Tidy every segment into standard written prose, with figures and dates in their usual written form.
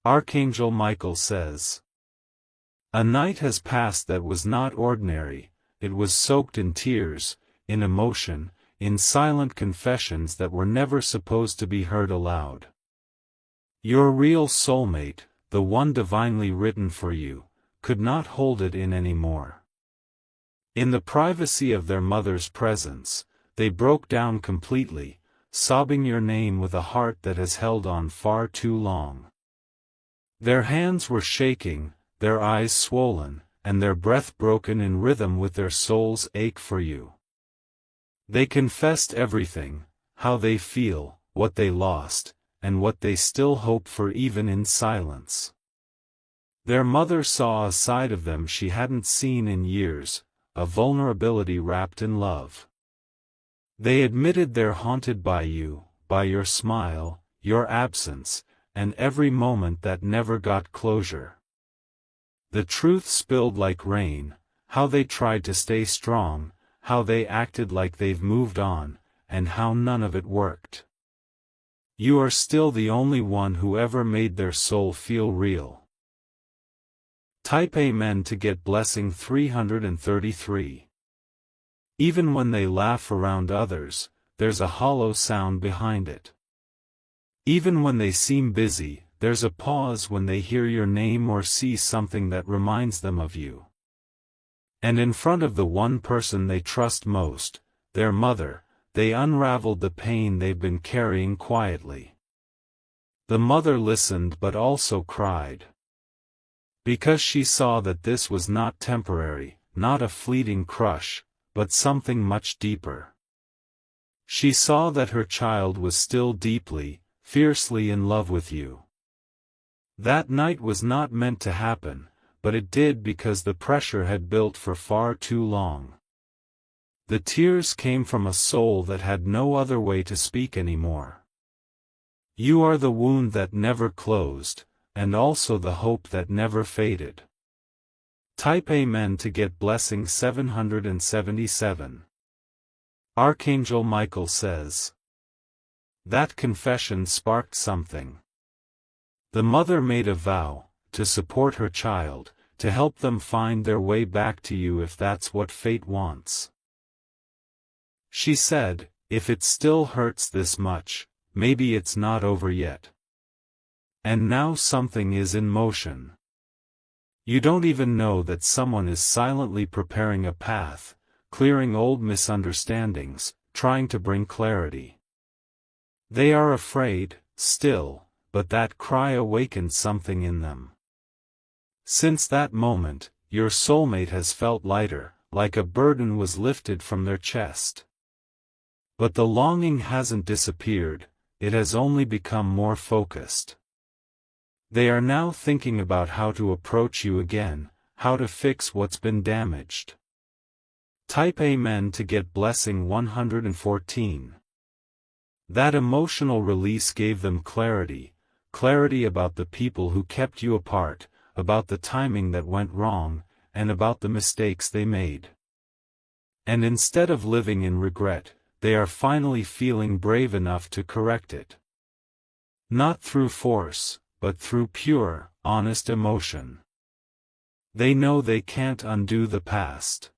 Archangel Michael says, "A night has passed that was not ordinary, it was soaked in tears, in emotion, in silent confessions that were never supposed to be heard aloud. Your real soulmate, the one divinely written for you, could not hold it in anymore. In the privacy of their mother's presence, they broke down completely, sobbing your name with a heart that has held on far too long. Their hands were shaking, their eyes swollen, and their breath broken in rhythm with their soul's ache for you. They confessed everything, how they feel, what they lost, and what they still hope for even in silence. Their mother saw a side of them she hadn't seen in years, a vulnerability wrapped in love. They admitted they're haunted by you, by your smile, your absence, and every moment that never got closure. The truth spilled like rain, how they tried to stay strong, how they acted like they've moved on, and how none of it worked. You are still the only one who ever made their soul feel real." Type Amen to get blessing 333. Even when they laugh around others, there's a hollow sound behind it. Even when they seem busy, there's a pause when they hear your name or see something that reminds them of you. And in front of the one person they trust most, their mother, they unraveled the pain they've been carrying quietly. The mother listened but also cried. Because she saw that this was not temporary, not a fleeting crush, but something much deeper. She saw that her child was still deeply, fiercely in love with you. That night was not meant to happen, but it did because the pressure had built for far too long. The tears came from a soul that had no other way to speak anymore. You are the wound that never closed, and also the hope that never faded. Type Amen to get blessing 777. Archangel Michael says, "That confession sparked something. The mother made a vow, to support her child, to help them find their way back to you if that's what fate wants. She said, if it still hurts this much, maybe it's not over yet. And now something is in motion. You don't even know that someone is silently preparing a path, clearing old misunderstandings, trying to bring clarity. They are afraid, still, but that cry awakened something in them. Since that moment, your soulmate has felt lighter, like a burden was lifted from their chest. But the longing hasn't disappeared, it has only become more focused. They are now thinking about how to approach you again, how to fix what's been damaged. Type Amen to get blessing 114. That emotional release gave them clarity about the people who kept you apart, about the timing that went wrong, and about the mistakes they made. And instead of living in regret, they are finally feeling brave enough to correct it. Not through force, but through pure, honest emotion. They know they can't undo the past.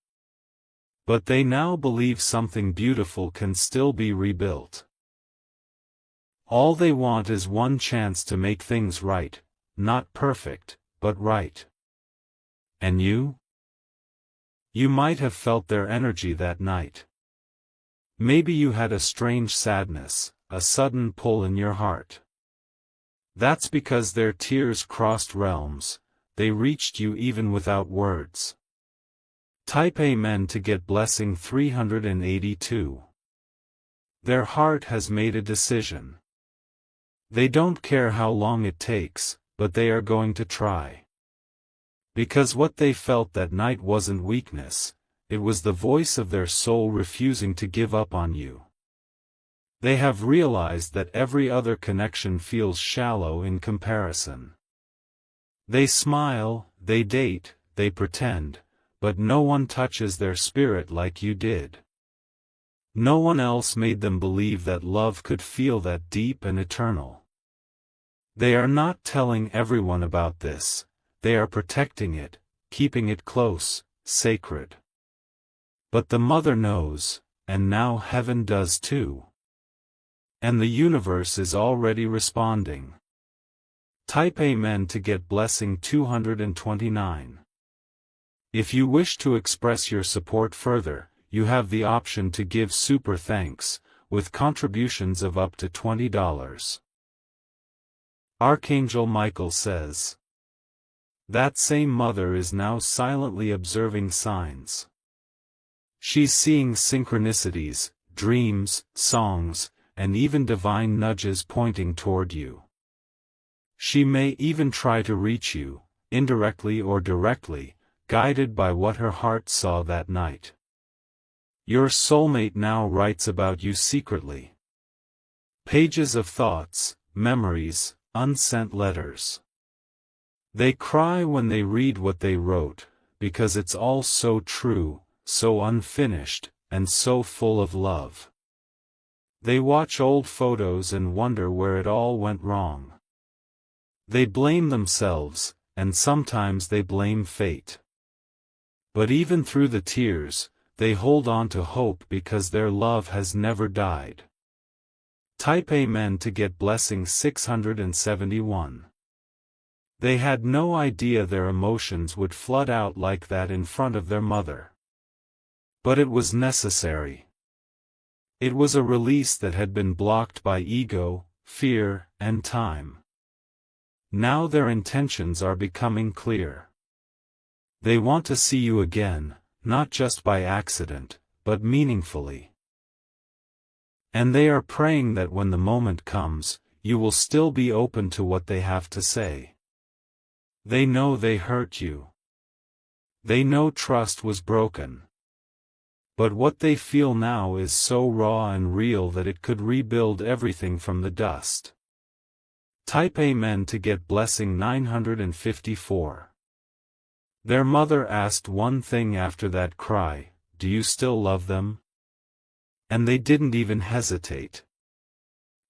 But they now believe something beautiful can still be rebuilt. All they want is one chance to make things right, not perfect, but right. And you? You might have felt their energy that night. Maybe you had a strange sadness, a sudden pull in your heart. That's because their tears crossed realms, they reached you even without words. Type Amen to get blessing 382. Their heart has made a decision. They don't care how long it takes, but they are going to try. Because what they felt that night wasn't weakness, it was the voice of their soul refusing to give up on you. They have realized that every other connection feels shallow in comparison. They smile, they date, they pretend, but no one touches their spirit like you did. No one else made them believe that love could feel that deep and eternal. They are not telling everyone about this, they are protecting it, keeping it close, sacred. But the mother knows, and now heaven does too. And the universe is already responding. Type Amen to get blessing 229. If you wish to express your support further, you have the option to give super thanks, with contributions of up to $20. Archangel Michael says, that same mother is now silently observing signs. She's seeing synchronicities, dreams, songs, and even divine nudges pointing toward you. She may even try to reach you, indirectly or directly, guided by what her heart saw that night. Your soulmate now writes about you secretly. Pages of thoughts, memories, unsent letters. They cry when they read what they wrote, because it's all so true, so unfinished, and so full of love. They watch old photos and wonder where it all went wrong. They blame themselves, and sometimes they blame fate. But even through the tears, they hold on to hope because their love has never died. Type Amen to get blessing 671. They had no idea their emotions would flood out like that in front of their mother. But it was necessary. It was a release that had been blocked by ego, fear, and time. Now their intentions are becoming clear. They want to see you again, not just by accident, but meaningfully. And they are praying that when the moment comes, you will still be open to what they have to say. They know they hurt you. They know trust was broken. But what they feel now is so raw and real that it could rebuild everything from the dust. Type Amen to get blessing 954. Their mother asked one thing after that cry, do you still love them? And they didn't even hesitate.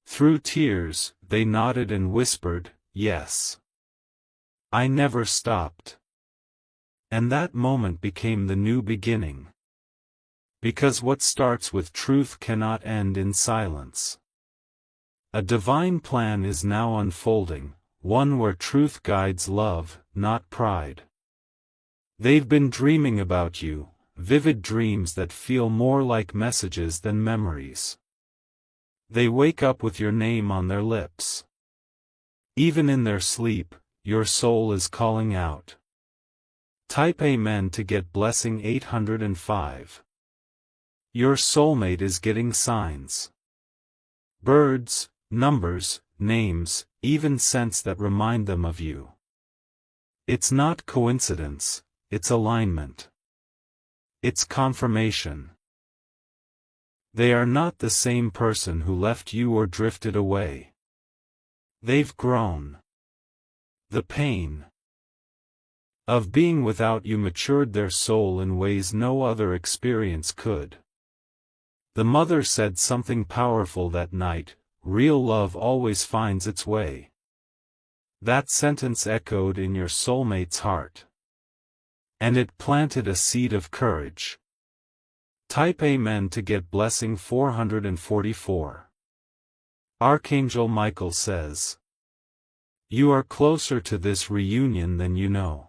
Through tears, they nodded and whispered, yes. I never stopped. And that moment became the new beginning. Because what starts with truth cannot end in silence. A divine plan is now unfolding, one where truth guides love, not pride. They've been dreaming about you, vivid dreams that feel more like messages than memories. They wake up with your name on their lips. Even in their sleep, your soul is calling out. Type Amen to get blessing 805. Your soulmate is getting signs. Birds, numbers, names, even scents that remind them of you. It's not coincidence, it's alignment. It's confirmation. They are not the same person who left you or drifted away. They've grown. The pain of being without you matured their soul in ways no other experience could. The mother said something powerful that night, real love always finds its way. That sentence echoed in your soulmate's heart. And it planted a seed of courage. Type Amen to get blessing 444. Archangel Michael says, you are closer to this reunion than you know.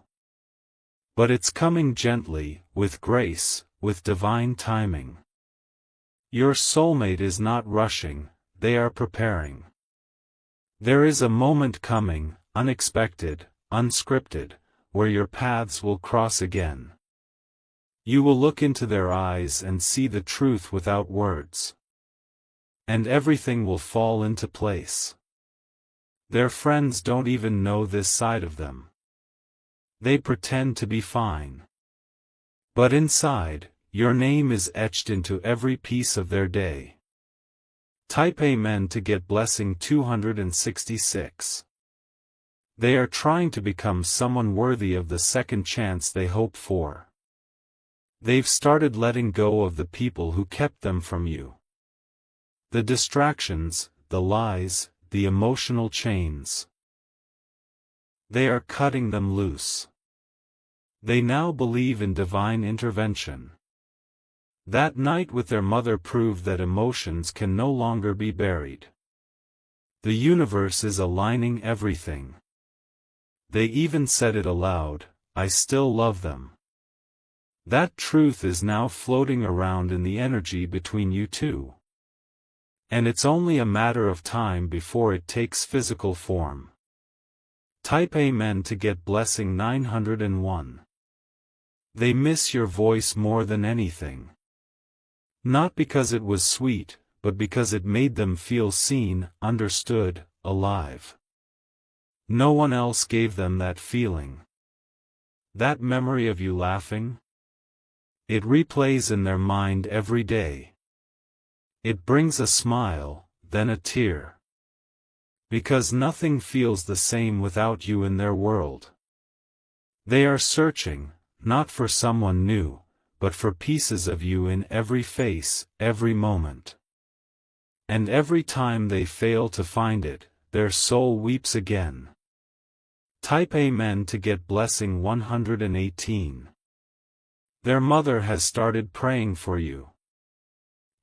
But it's coming gently, with grace, with divine timing. Your soulmate is not rushing, they are preparing. There is a moment coming, unexpected, unscripted, where your paths will cross again. You will look into their eyes and see the truth without words. And everything will fall into place. Their friends don't even know this side of them. They pretend to be fine. But inside, your name is etched into every piece of their day. Type Amen to get blessing 266. They are trying to become someone worthy of the second chance they hope for. They've started letting go of the people who kept them from you. The distractions, the lies, the emotional chains. They are cutting them loose. They now believe in divine intervention. That night with their mother proved that emotions can no longer be buried. The universe is aligning everything. They even said it aloud, "I still love them." That truth is now floating around in the energy between you two. And it's only a matter of time before it takes physical form. Type Amen to get blessing 901. They miss your voice more than anything. Not because it was sweet, but because it made them feel seen, understood, alive. No one else gave them that feeling. That memory of you laughing? It replays in their mind every day. It brings a smile, then a tear. Because nothing feels the same without you in their world. They are searching, not for someone new, but for pieces of you in every face, every moment. And every time they fail to find it, their soul weeps again. Type Amen to get blessing 118. Their mother has started praying for you.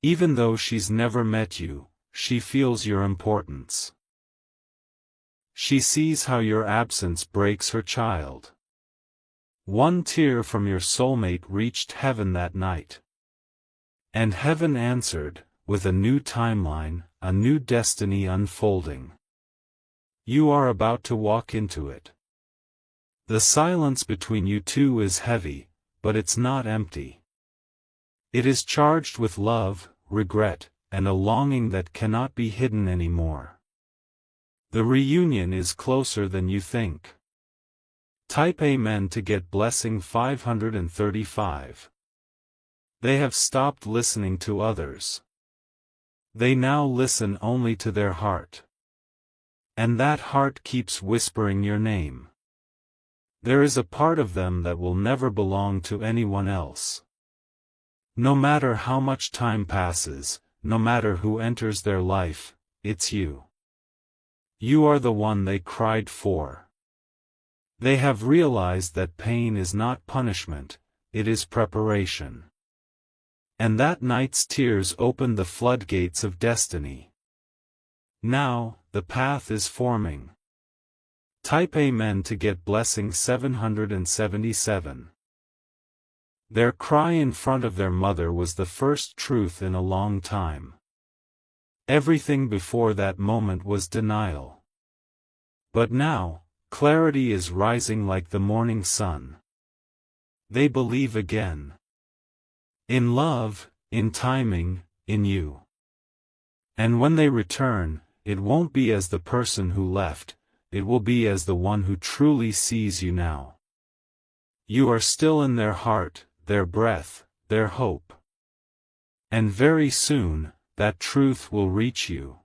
Even though she's never met you, she feels your importance. She sees how your absence breaks her child. One tear from your soulmate reached heaven that night. And heaven answered, with a new timeline, a new destiny unfolding. You are about to walk into it. The silence between you two is heavy, but it's not empty. It is charged with love, regret, and a longing that cannot be hidden anymore. The reunion is closer than you think. Type Amen to get blessing 535. They have stopped listening to others. They now listen only to their heart. And that heart keeps whispering your name. There is a part of them that will never belong to anyone else. No matter how much time passes, no matter who enters their life, it's you. You are the one they cried for. They have realized that pain is not punishment, it is preparation. And that night's tears opened the floodgates of destiny. Now, the path is forming. Type Amen to get blessing 777. Their cry in front of their mother was the first truth in a long time. Everything before that moment was denial. But now, clarity is rising like the morning sun. They believe again. In love, in timing, in you. And when they return, it won't be as the person who left, it will be as the one who truly sees you now. You are still in their heart, their breath, their hope. And very soon, that truth will reach you.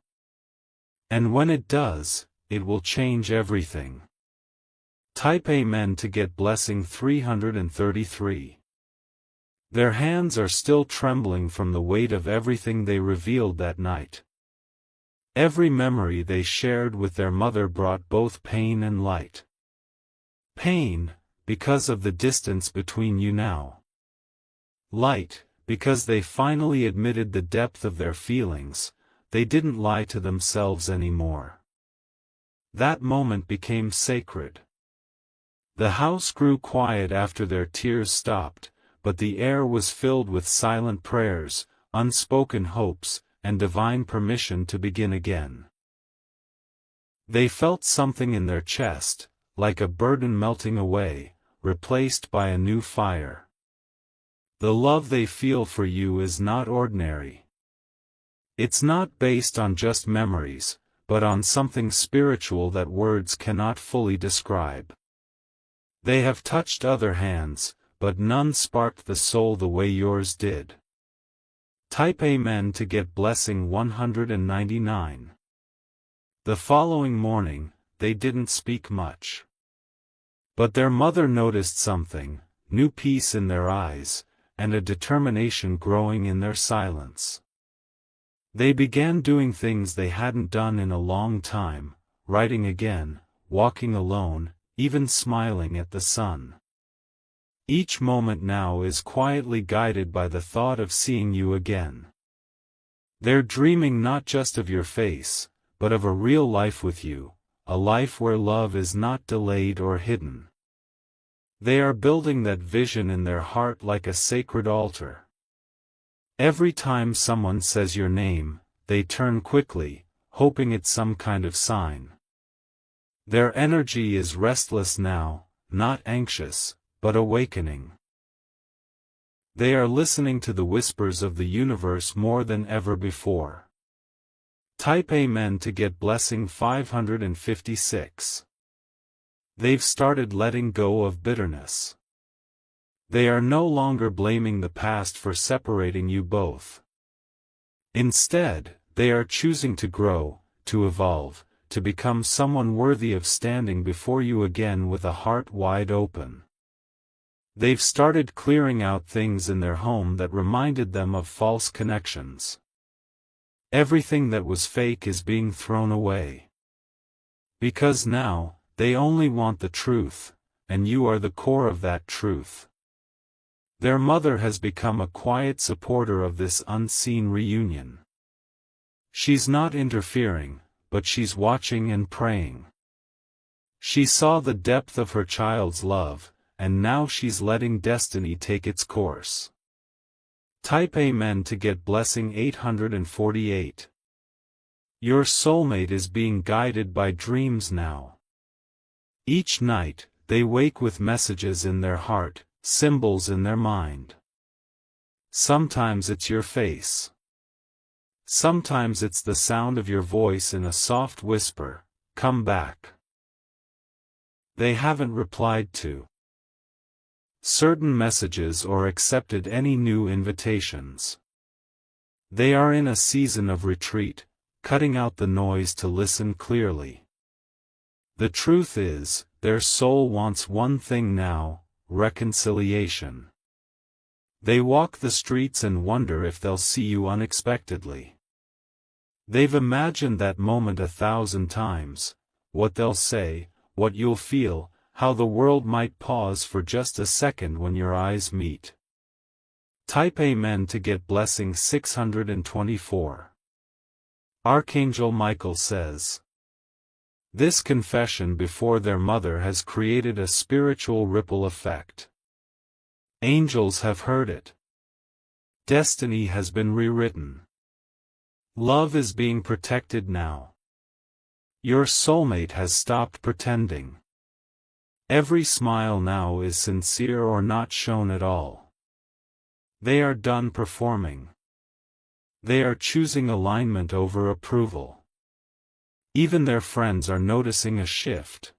And when it does, it will change everything. Type Amen to get blessing 333. Their hands are still trembling from the weight of everything they revealed that night. Every memory they shared with their mother brought both pain and light. Pain, because of the distance between you now. Light, because they finally admitted the depth of their feelings, they didn't lie to themselves anymore. That moment became sacred. The house grew quiet after their tears stopped, but the air was filled with silent prayers, unspoken hopes, and divine permission to begin again. They felt something in their chest, like a burden melting away, replaced by a new fire. The love they feel for you is not ordinary. It's not based on just memories, but on something spiritual that words cannot fully describe. They have touched other hands, but none sparked the soul the way yours did. Type Amen to get blessing 199. The following morning, they didn't speak much. But their mother noticed something, new peace in their eyes, and a determination growing in their silence. They began doing things they hadn't done in a long time, writing again, walking alone, even smiling at the sun. Each moment now is quietly guided by the thought of seeing you again. They're dreaming not just of your face, but of a real life with you, a life where love is not delayed or hidden. They are building that vision in their heart like a sacred altar. Every time someone says your name, they turn quickly, hoping it's some kind of sign. Their energy is restless now, not anxious, but awakening. They are listening to the whispers of the universe more than ever before. Type Amen to get blessing 556. They've started letting go of bitterness. They are no longer blaming the past for separating you both. Instead, they are choosing to grow, to evolve, to become someone worthy of standing before you again with a heart wide open. They've started clearing out things in their home that reminded them of false connections. Everything that was fake is being thrown away. Because now, they only want the truth, and you are the core of that truth. Their mother has become a quiet supporter of this unseen reunion. She's not interfering, but she's watching and praying. She saw the depth of her child's love, and now she's letting destiny take its course. Type Amen to get blessing 848. Your soulmate is being guided by dreams now. Each night, they wake with messages in their heart, symbols in their mind. Sometimes it's your face. Sometimes it's the sound of your voice in a soft whisper, "Come back." They haven't replied to certain messages or accepted any new invitations. They are in a season of retreat, cutting out the noise to listen clearly. The truth is, their soul wants one thing now: reconciliation. They walk the streets and wonder if they'll see you unexpectedly. They've imagined that moment 1,000 times, what they'll say, what you'll feel, how the world might pause for just a second when your eyes meet. Type Amen to get blessing 624. Archangel Michael says, this confession before their mother has created a spiritual ripple effect. Angels have heard it. Destiny has been rewritten. Love is being protected now. Your soulmate has stopped pretending. Every smile now is sincere or not shown at all. They are done performing. They are choosing alignment over approval. Even their friends are noticing a shift.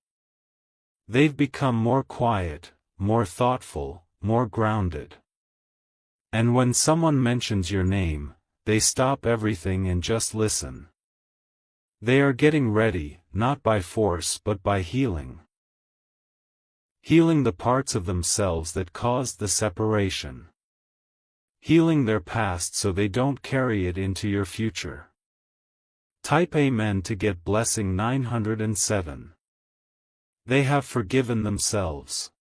They've become more quiet, more thoughtful, more grounded. And when someone mentions your name, they stop everything and just listen. They are getting ready, not by force but by healing. Healing the parts of themselves that caused the separation. Healing their past so they don't carry it into your future. Type Amen to get blessing 907. They have forgiven themselves.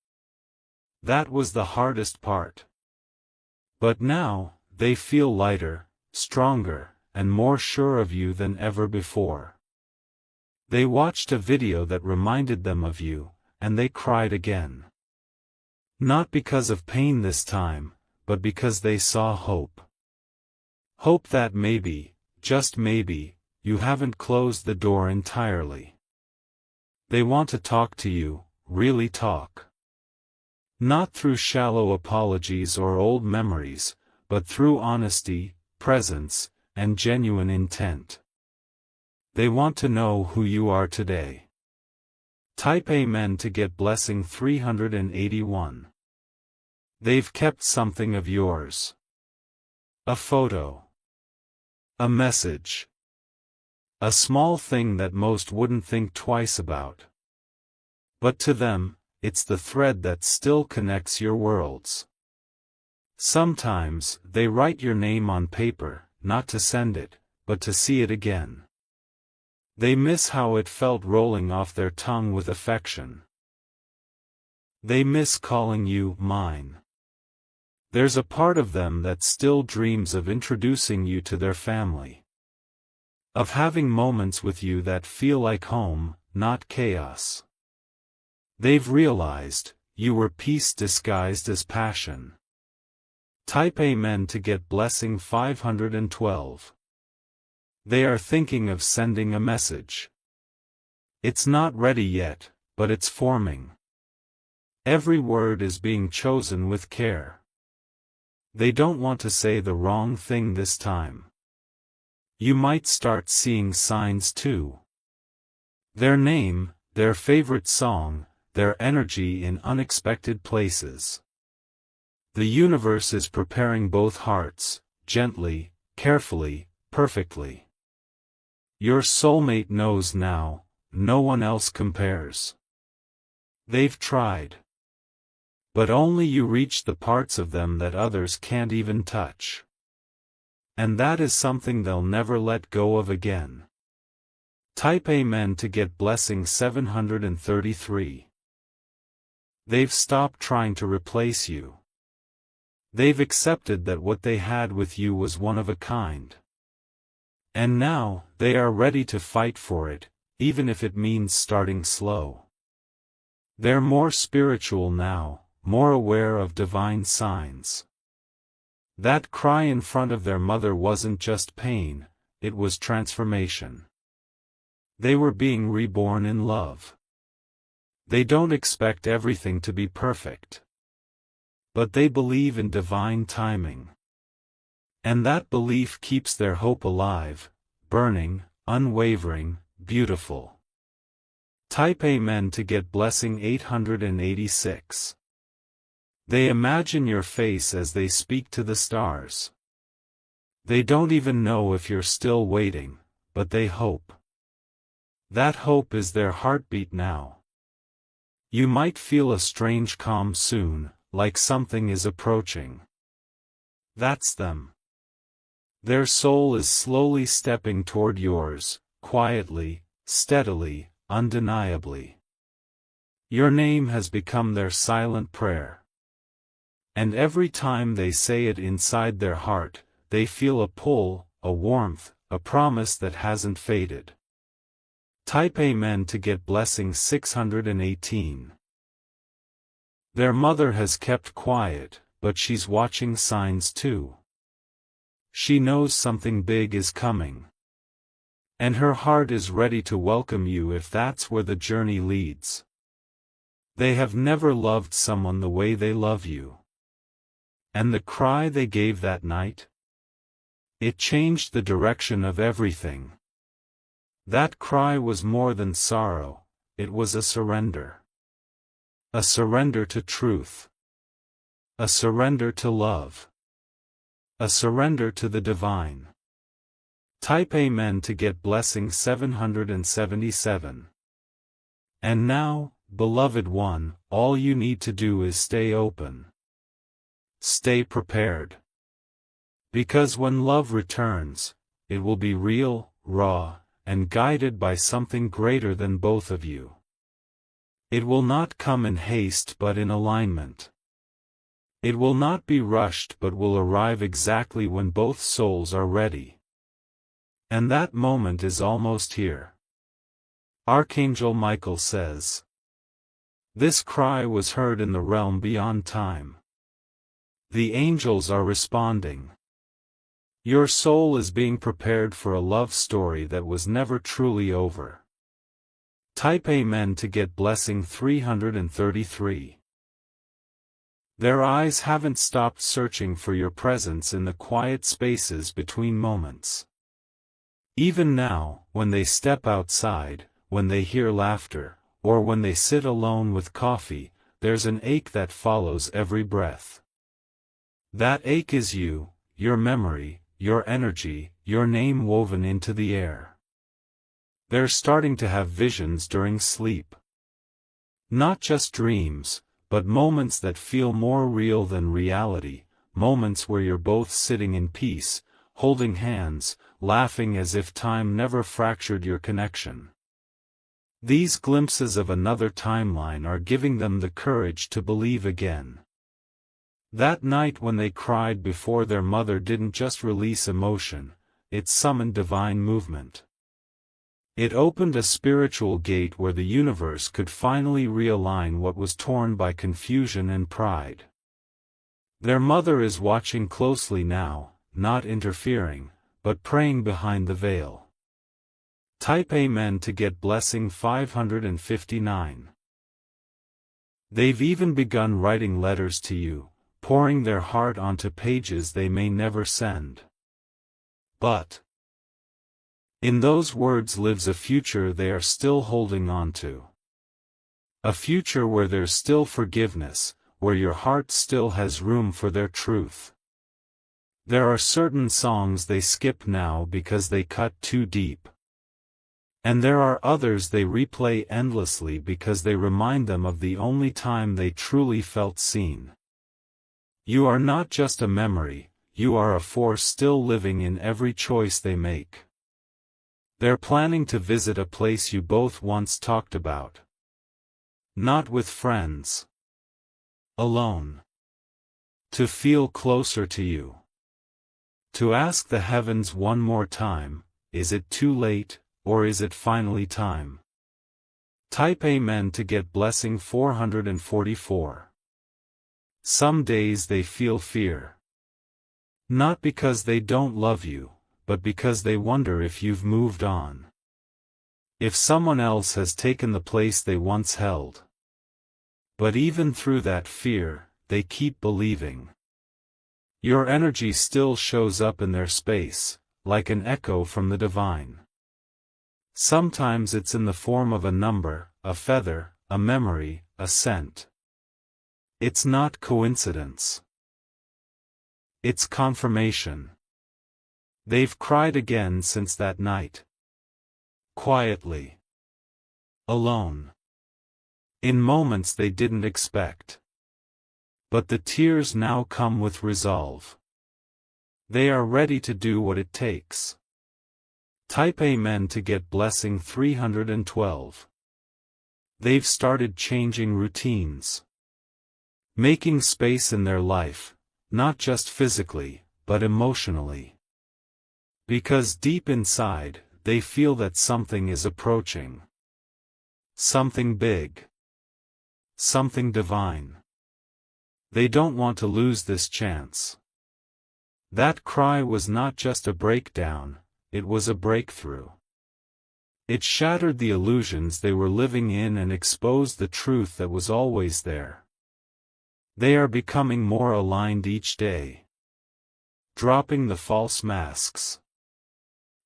That was the hardest part. But now, they feel lighter, stronger, and more sure of you than ever before. They watched a video that reminded them of you, and they cried again. Not because of pain this time, but because they saw hope. Hope that maybe, just maybe, you haven't closed the door entirely. They want to talk to you, really talk. Not through shallow apologies or old memories, but through honesty, presence, and genuine intent. They want to know who you are today. Type Amen to get blessing 381. They've kept something of yours. A photo. A message. A small thing that most wouldn't think twice about. But to them, it's the thread that still connects your worlds. Sometimes, they write your name on paper, not to send it, but to see it again. They miss how it felt rolling off their tongue with affection. They miss calling you mine. There's a part of them that still dreams of introducing you to their family. Of having moments with you that feel like home, not chaos. They've realized, you were peace disguised as passion. Type Amen to get blessing 512. They are thinking of sending a message. It's not ready yet, but it's forming. Every word is being chosen with care. They don't want to say the wrong thing this time. You might start seeing signs too. Their name, their favorite song, their energy in unexpected places. The universe is preparing both hearts, gently, carefully, perfectly. Your soulmate knows now, no one else compares. They've tried. But only you reach the parts of them that others can't even touch. And that is something they'll never let go of again. Type Amen to get blessing 733. They've stopped trying to replace you. They've accepted that what they had with you was one of a kind. And now, they are ready to fight for it, even if it means starting slow. They're more spiritual now, more aware of divine signs. That cry in front of their mother wasn't just pain, it was transformation. They were being reborn in love. They don't expect everything to be perfect. But they believe in divine timing. And that belief keeps their hope alive, burning, unwavering, beautiful. Type Amen to get blessing 886. They imagine your face as they speak to the stars. They don't even know if you're still waiting, but they hope. That hope is their heartbeat now. You might feel a strange calm soon, like something is approaching. That's them. Their soul is slowly stepping toward yours, quietly, steadily, undeniably. Your name has become their silent prayer. And every time they say it inside their heart, they feel a pull, a warmth, a promise that hasn't faded. Type Amen to get blessing 618. Their mother has kept quiet, but she's watching signs too. She knows something big is coming. And her heart is ready to welcome you if that's where the journey leads. They have never loved someone the way they love you. And the cry they gave that night? It changed the direction of everything. That cry was more than sorrow, it was a surrender. A surrender to truth. A surrender to love. A surrender to the divine. Type Amen to get blessing 777. And now, beloved one, all you need to do is stay open. Stay prepared. Because when love returns, it will be real, raw, and guided by something greater than both of you. It will not come in haste but in alignment. It will not be rushed but will arrive exactly when both souls are ready. And that moment is almost here. Archangel Michael says. This cry was heard in the realm beyond time. The angels are responding. Your soul is being prepared for a love story that was never truly over. Type Amen to get blessing 333. Their eyes haven't stopped searching for your presence in the quiet spaces between moments. Even now, when they step outside, when they hear laughter, or when they sit alone with coffee, there's an ache that follows every breath. That ache is you, your memory, your energy, your name woven into the air. They're starting to have visions during sleep. Not just dreams, but moments that feel more real than reality, moments where you're both sitting in peace, holding hands, laughing as if time never fractured your connection. These glimpses of another timeline are giving them the courage to believe again. That night when they cried before their mother didn't just release emotion, it summoned divine movement. It opened a spiritual gate where the universe could finally realign what was torn by confusion and pride. Their mother is watching closely now, not interfering, but praying behind the veil. Type Amen to get blessing 559. They've even begun writing letters to you, pouring their heart onto pages they may never send. But in those words lives a future they are still holding on to. A future where there's still forgiveness, where your heart still has room for their truth. There are certain songs they skip now because they cut too deep. And there are others they replay endlessly because they remind them of the only time they truly felt seen. You are not just a memory, you are a force still living in every choice they make. They're planning to visit a place you both once talked about. Not with friends. Alone. To feel closer to you. To ask the heavens one more time, is it too late, or is it finally time? Type Amen to get blessing 444. Some days they feel fear. Not because they don't love you, but because they wonder if you've moved on. If someone else has taken the place they once held. But even through that fear, they keep believing. Your energy still shows up in their space, like an echo from the divine. Sometimes it's in the form of a number, a feather, a memory, a scent. It's not coincidence. It's confirmation. They've cried again since that night. Quietly. Alone. In moments they didn't expect. But the tears now come with resolve. They are ready to do what it takes. Type Amen to get blessing 312. They've started changing routines. Making space in their life, not just physically, but emotionally. Because deep inside, they feel that something is approaching. Something big. Something divine. They don't want to lose this chance. That cry was not just a breakdown, it was a breakthrough. It shattered the illusions they were living in and exposed the truth that was always there. They are becoming more aligned each day. Dropping the false masks.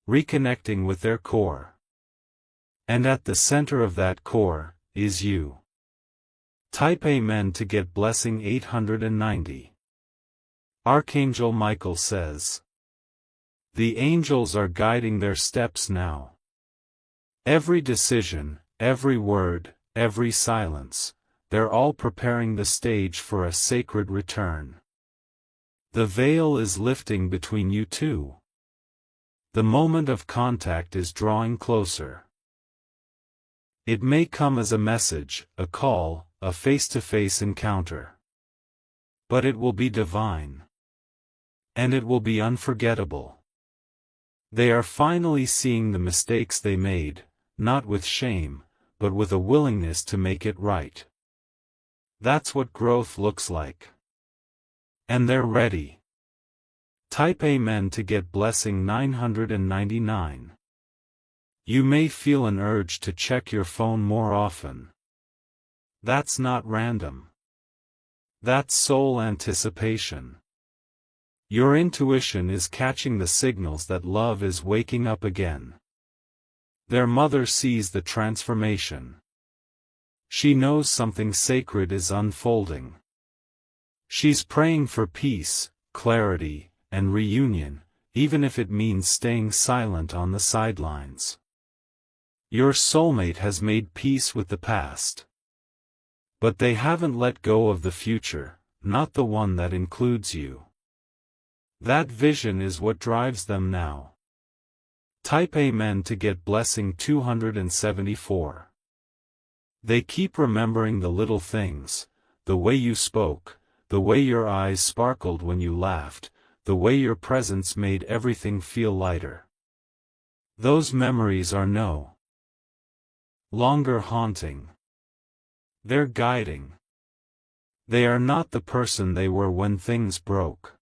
Reconnecting with their core. And at the center of that core, is you. Type Amen to get blessing 890. Archangel Michael says. The angels are guiding their steps now. Every decision, every word, every silence, they're all preparing the stage for a sacred return. The veil is lifting between you two. The moment of contact is drawing closer. It may come as a message, a call, a face-to-face encounter. But it will be divine. And it will be unforgettable. They are finally seeing the mistakes they made, not with shame, but with a willingness to make it right. That's what growth looks like. And they're ready. Type Amen to get blessing 999. You may feel an urge to check your phone more often. That's not random. That's soul anticipation. Your intuition is catching the signals that love is waking up again. Their mother sees the transformation. She knows something sacred is unfolding. She's praying for peace, clarity, and reunion, even if it means staying silent on the sidelines. Your soulmate has made peace with the past. But they haven't let go of the future, not the one that includes you. That vision is what drives them now. Type Amen to get blessing 274. They keep remembering the little things, the way you spoke, the way your eyes sparkled when you laughed, the way your presence made everything feel lighter. Those memories are no longer haunting. They're guiding. They are not the person they were when things broke.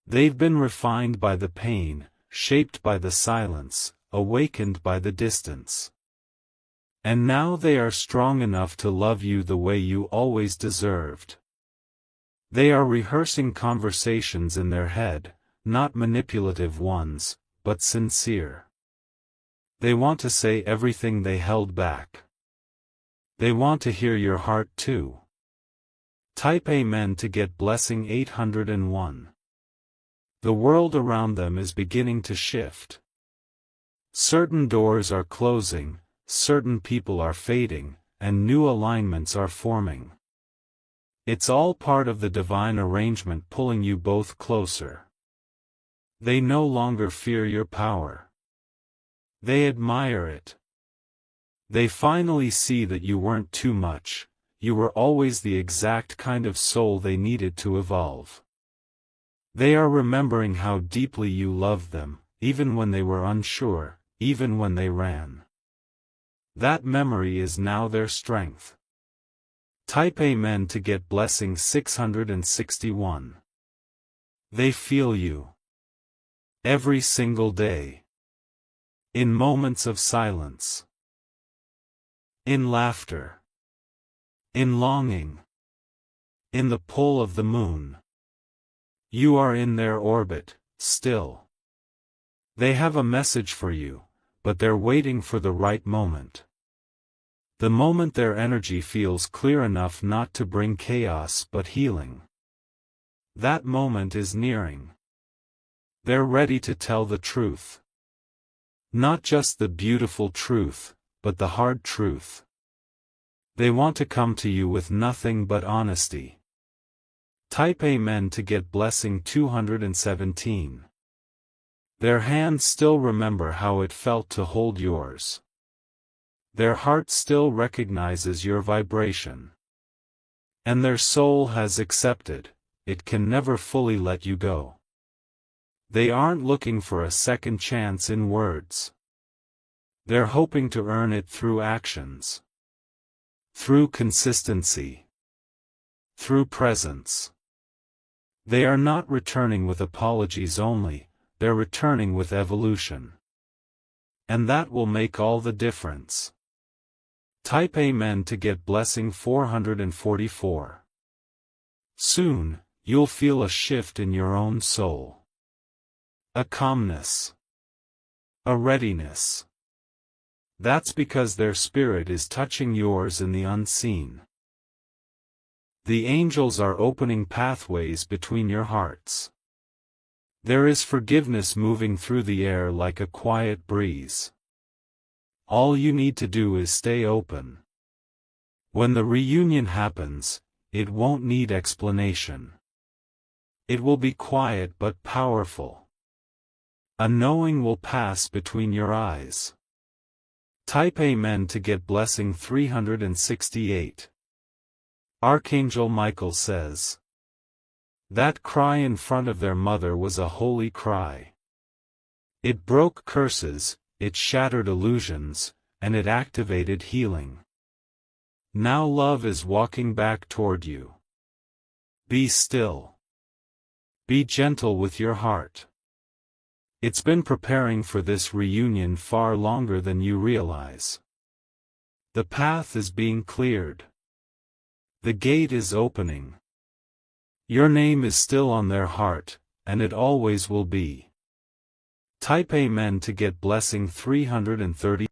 They've been refined by the pain, shaped by the silence, awakened by the distance. And now they are strong enough to love you the way you always deserved. They are rehearsing conversations in their head, not manipulative ones, but sincere. They want to say everything they held back. They want to hear your heart too. Type Amen to get blessing 801. The world around them is beginning to shift. Certain doors are closing, certain people are fading, and new alignments are forming. It's all part of the divine arrangement pulling you both closer. They no longer fear your power. They admire it. They finally see that you weren't too much, you were always the exact kind of soul they needed to evolve. They are remembering how deeply you loved them, even when they were unsure, even when they ran. That memory is now their strength. Type Amen to get blessing 661. They feel you. Every single day. In moments of silence. In laughter. In longing. In the pull of the moon. You are in their orbit, still. They have a message for you, but they're waiting for the right moment. The moment their energy feels clear enough not to bring chaos but healing. That moment is nearing. They're ready to tell the truth. Not just the beautiful truth, but the hard truth. They want to come to you with nothing but honesty. Type Amen to get blessing 217. Their hands still remember how it felt to hold yours. Their heart still recognizes your vibration. And their soul has accepted, it can never fully let you go. They aren't looking for a second chance in words. They're hoping to earn it through actions. Through consistency. Through presence. They are not returning with apologies only, they're returning with evolution. And that will make all the difference. Type Amen to get blessing 444. Soon, you'll feel a shift in your own soul. A calmness. A readiness. That's because their spirit is touching yours in the unseen. The angels are opening pathways between your hearts. There is forgiveness moving through the air like a quiet breeze. All you need to do is stay open. When the reunion happens, it won't need explanation. It will be quiet but powerful. A knowing will pass between your eyes. Type Amen to get blessing 368. Archangel Michael says, that cry in front of their mother was a holy cry. It broke curses, it shattered illusions, and it activated healing. Now love is walking back toward you. Be still. Be gentle with your heart. It's been preparing for this reunion far longer than you realize. The path is being cleared. The gate is opening. Your name is still on their heart, and it always will be. Type Amen to get blessing 330.